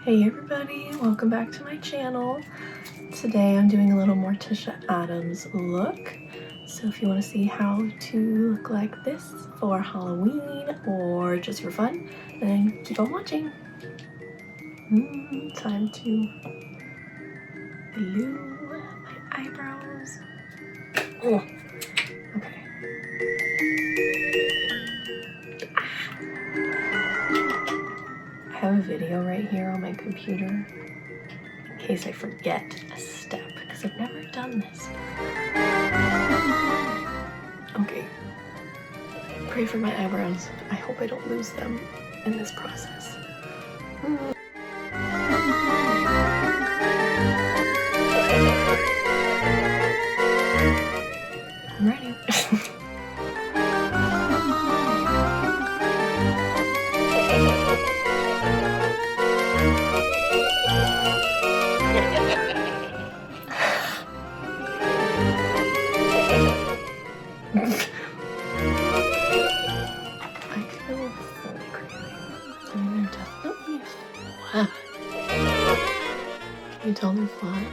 Hey everybody, welcome back to my channel. Today I'm doing a little Morticia Addams look. So if you want to see how to look like this for Halloween or just for fun, then keep on watching. Time to glue my eyebrows. Oh, okay. I have a video right here on my computer in case I forget a step because I've never done this. Okay. Pray for my eyebrows. I hope I don't lose them in this process. I'm ready. Can you tell they're flat?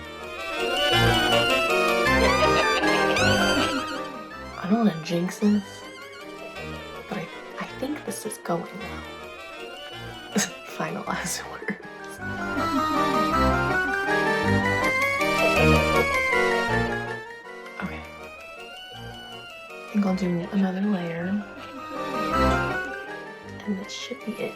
I don't want to jinx this, but I think this is going well. Final last words. Okay. I think I'll do another layer. And this should be it.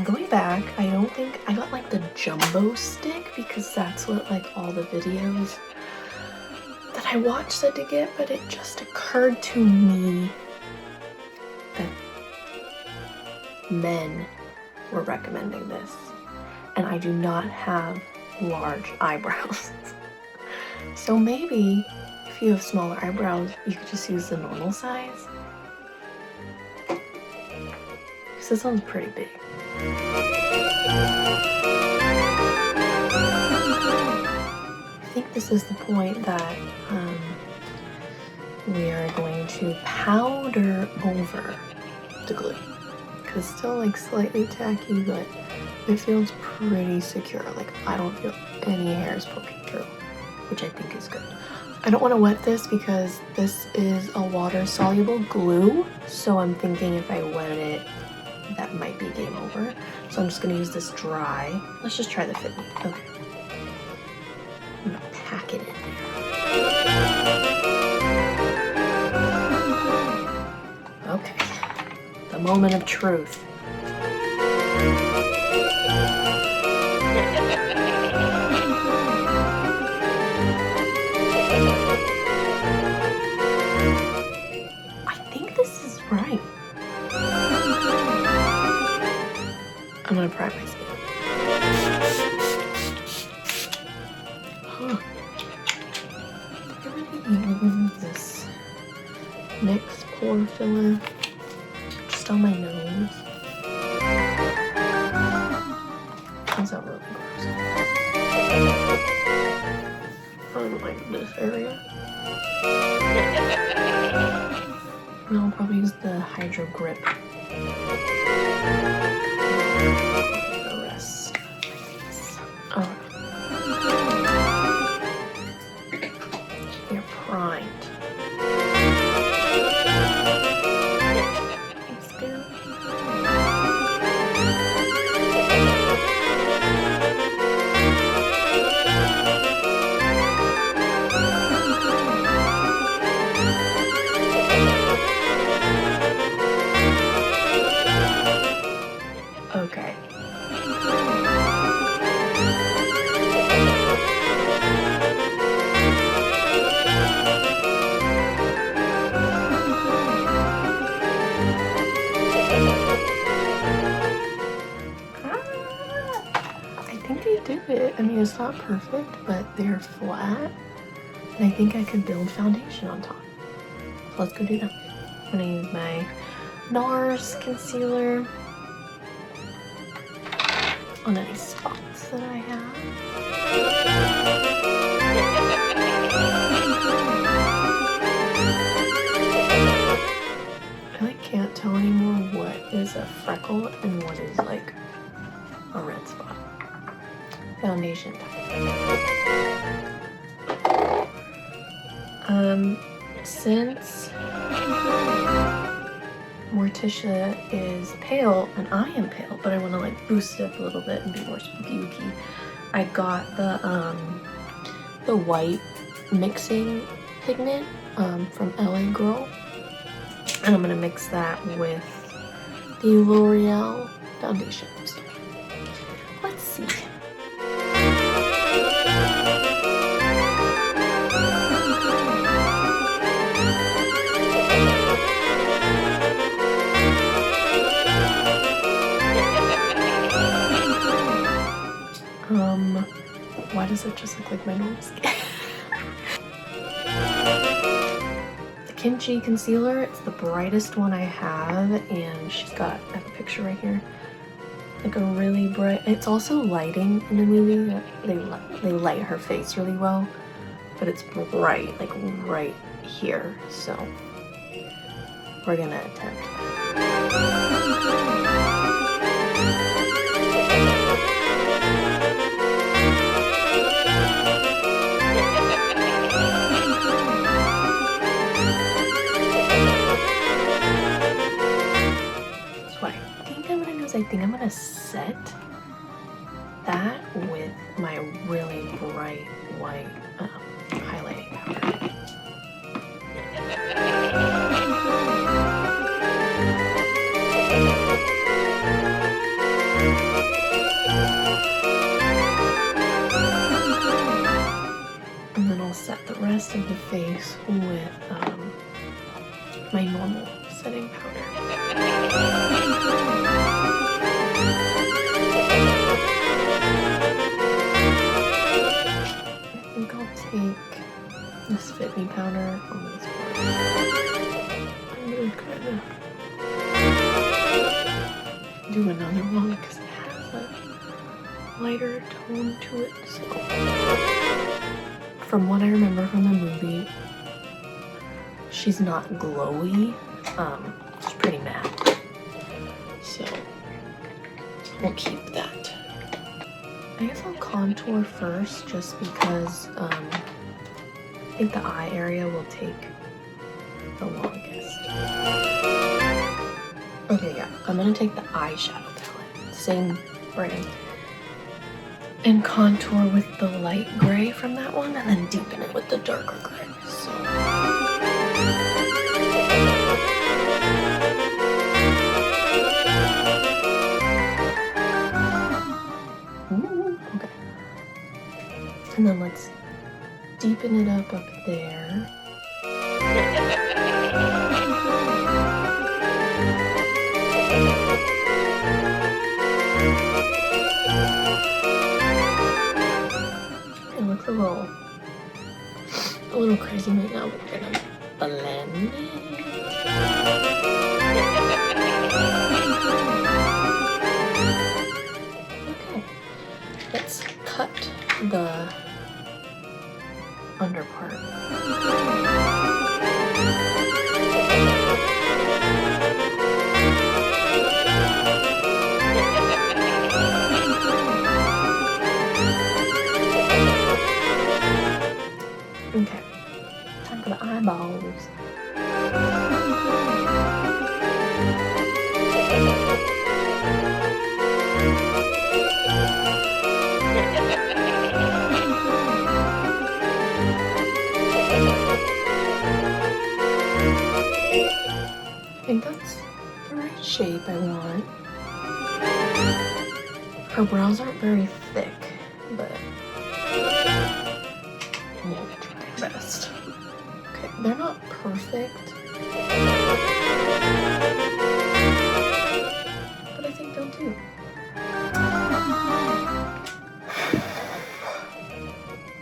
Going back, I don't think I got like the jumbo stick because that's what like all the videos that I watched said to get, but it just occurred to me that men were recommending this and I do not have large eyebrows. So maybe if you have smaller eyebrows, you could just use the normal size. Because this one's pretty big. I think this is the point that we are going to powder over the glue. Because it's still like slightly tacky, but it feels pretty secure. Like I don't feel any hairs poking through, which I think is good. I don't want to wet this because this is a water-soluble glue, so I'm thinking if I wet it, that might be game over. So I'm just going to use this dry. Let's just try the fit. Okay. I'm going to pack it in there. Okay. The moment of truth. I think this is right. I'm gonna prep my skin. This NYX Pore Filler just on my nose. Comes out really gross. I don't like this area. And I'll probably use the Hydro Grip. The rest. Oh. You're primed. Okay. I think they did it. I mean, it's not perfect, but they're flat. And I think I could build foundation on top. So let's go do that. I'm gonna use my NARS concealer. on any spots that I have. I like can't tell anymore what is a freckle and what is like a red spot. Foundation time. Since Morticia is pale and I am pale, but I want to like boost it up a little bit and be more spooky. I got the white mixing pigment from LA Girl, and I'm gonna mix that with the L'Oreal foundation. So let's see. Why does it just look like my normal skin? The Kimchi concealer, it's the brightest one I have, and she's got, I have a picture right here, like a really bright, it's also lighting in the movie. They light her face really well, but it's bright, like right here, so we're gonna attempt that. I think I'm gonna set that with my really bright white highlighting powder. And then I'll set the rest of the face with my normal setting powder. Take this Fit Me powder on this part. I'm really gonna do another one because it has a lighter tone to it. So, from what I remember from the movie, she's not glowy. She's pretty matte. So we'll keep that. I guess I'll contour first just because I think the eye area will take the longest. Okay, yeah, I'm gonna take the eyeshadow palette, same brand, and contour with the light gray from that one and then deepen it with the darker gray. So. And then let's deepen it up there. It looks a little crazy right now, but we're gonna blend it. Okay, let's cut the under part. Okay, time for the eyeballs. I think that's the right shape I want. Her brows aren't very thick, but we'll try our best. Okay, they're not perfect, but I think they'll do.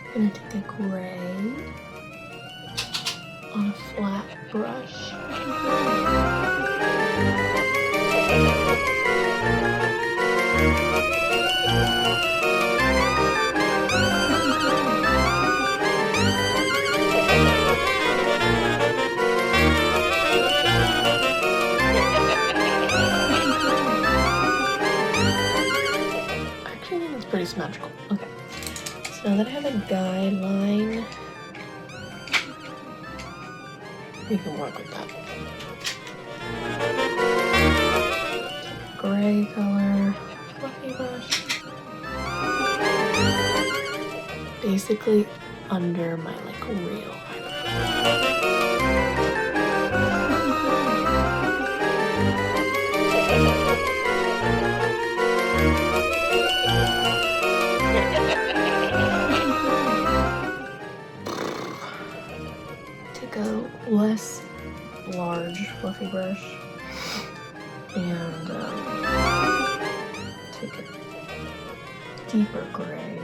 I'm gonna take a gray on a flat brush. pretty symmetrical. Okay. So now that I have a guideline, you can work with that. Gray color, fluffy brush. Basically under my like real eyebrow. Take a less large fluffy brush and take a deeper gray.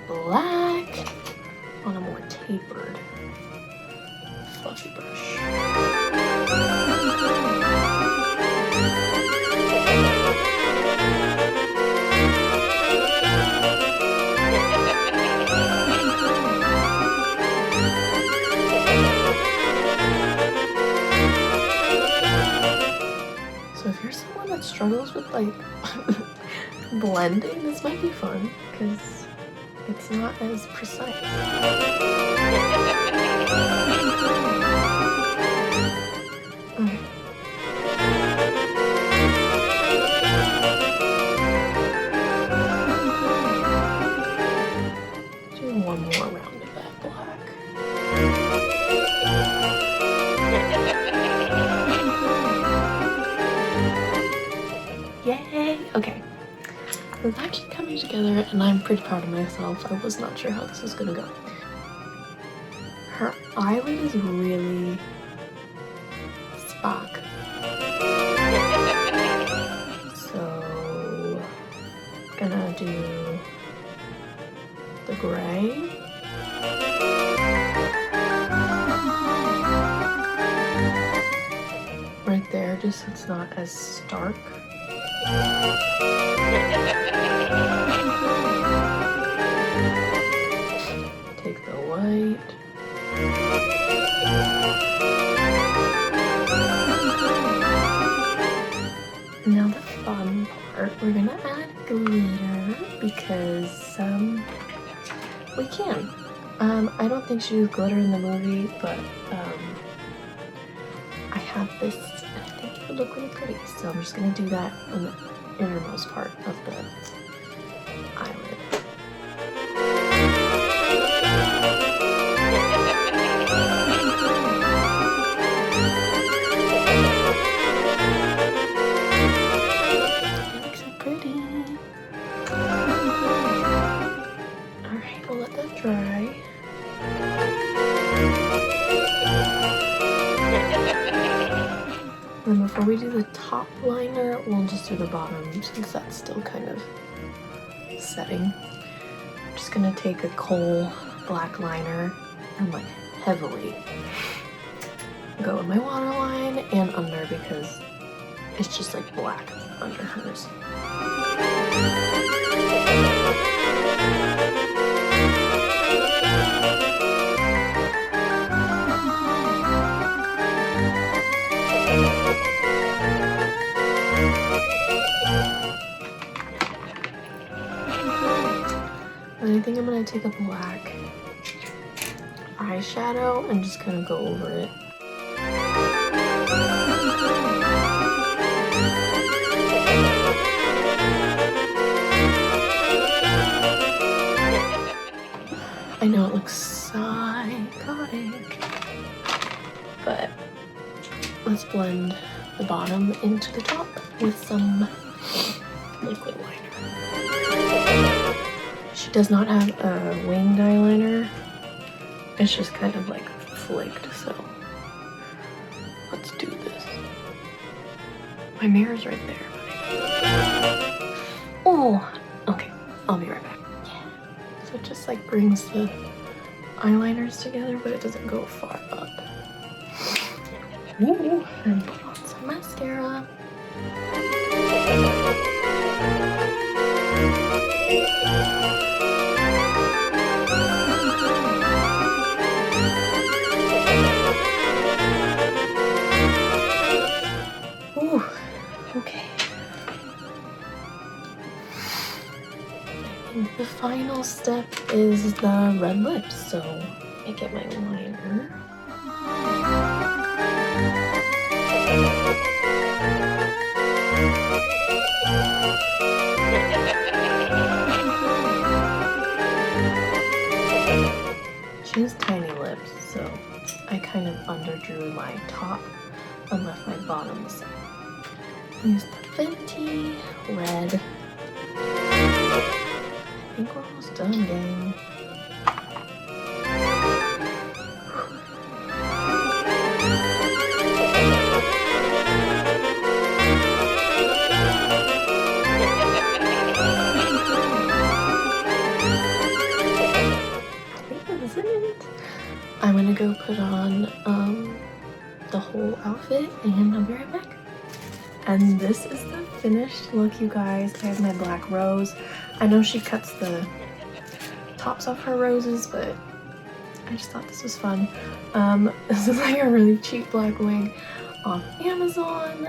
Black on a more tapered fluffy brush. So if you're someone that struggles with like blending, this might be fun because it's not as precise. Okay. Do one more round of that black. Yay! Okay. It's actually coming together and I'm pretty proud of myself. I was not sure how this was gonna go. Her eyelid is really sparkly. So I'm gonna do the gray. Right there, just so it's not as stark. Take the white. Now the fun part, we're gonna add glitter because we can. I don't think she used glitter in the movie, but I have this and I think it would look really pretty. So I'm just gonna do that on the innermost part of the eyelid. It looks so pretty. Alright, we'll let that dry. And before we do the top liner, we'll just do the bottom since that's still kind of setting. I'm just gonna take a Kohl black liner and like heavily go in my waterline and under because it's just like black under hers. And I think I'm gonna take a black eyeshadow and just kind of go over it. I know it looks psychotic, but let's blend the bottom into the top with some liquid liner. She does not have a winged eyeliner. It's just kind of like flaked, so let's do this. My mirror's right there. Oh, okay, I'll be right back. Yeah. So it just like brings the eyeliners together, but it doesn't go far up. Ooh, and put on some mascara. Ooh, okay. And the final step is the red lips, so let me get my liner. She has tiny lips, so I kind of underdrew my top and left my bottom the same. Use the Fenty red. I think we're almost done, gang. I'm gonna go put on the whole outfit and I'll be right back. And this is the finished look, you guys. I have my black rose. I know she cuts the tops off her roses, but I just thought this was fun. This is like a really cheap black wig off Amazon.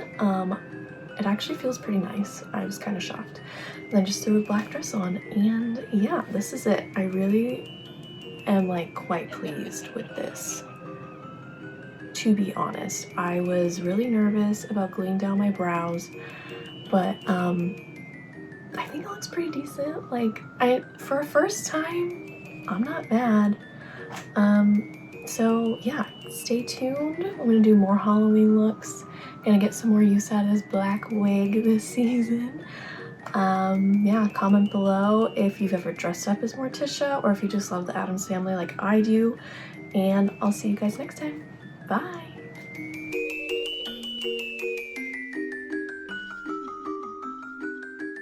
It actually feels pretty nice. I was kind of shocked. And then just threw a black dress on, and yeah, this is it. I really am like quite pleased with this. To be honest, I was really nervous about gluing down my brows, but I think it looks pretty decent. Like, for a first time, I'm not mad. So yeah, stay tuned. I'm gonna do more Halloween looks. Gonna get some more use out of this black wig this season. Yeah, comment below if you've ever dressed up as Morticia or if you just love the Addams family like I do. And I'll see you guys next time. Bye!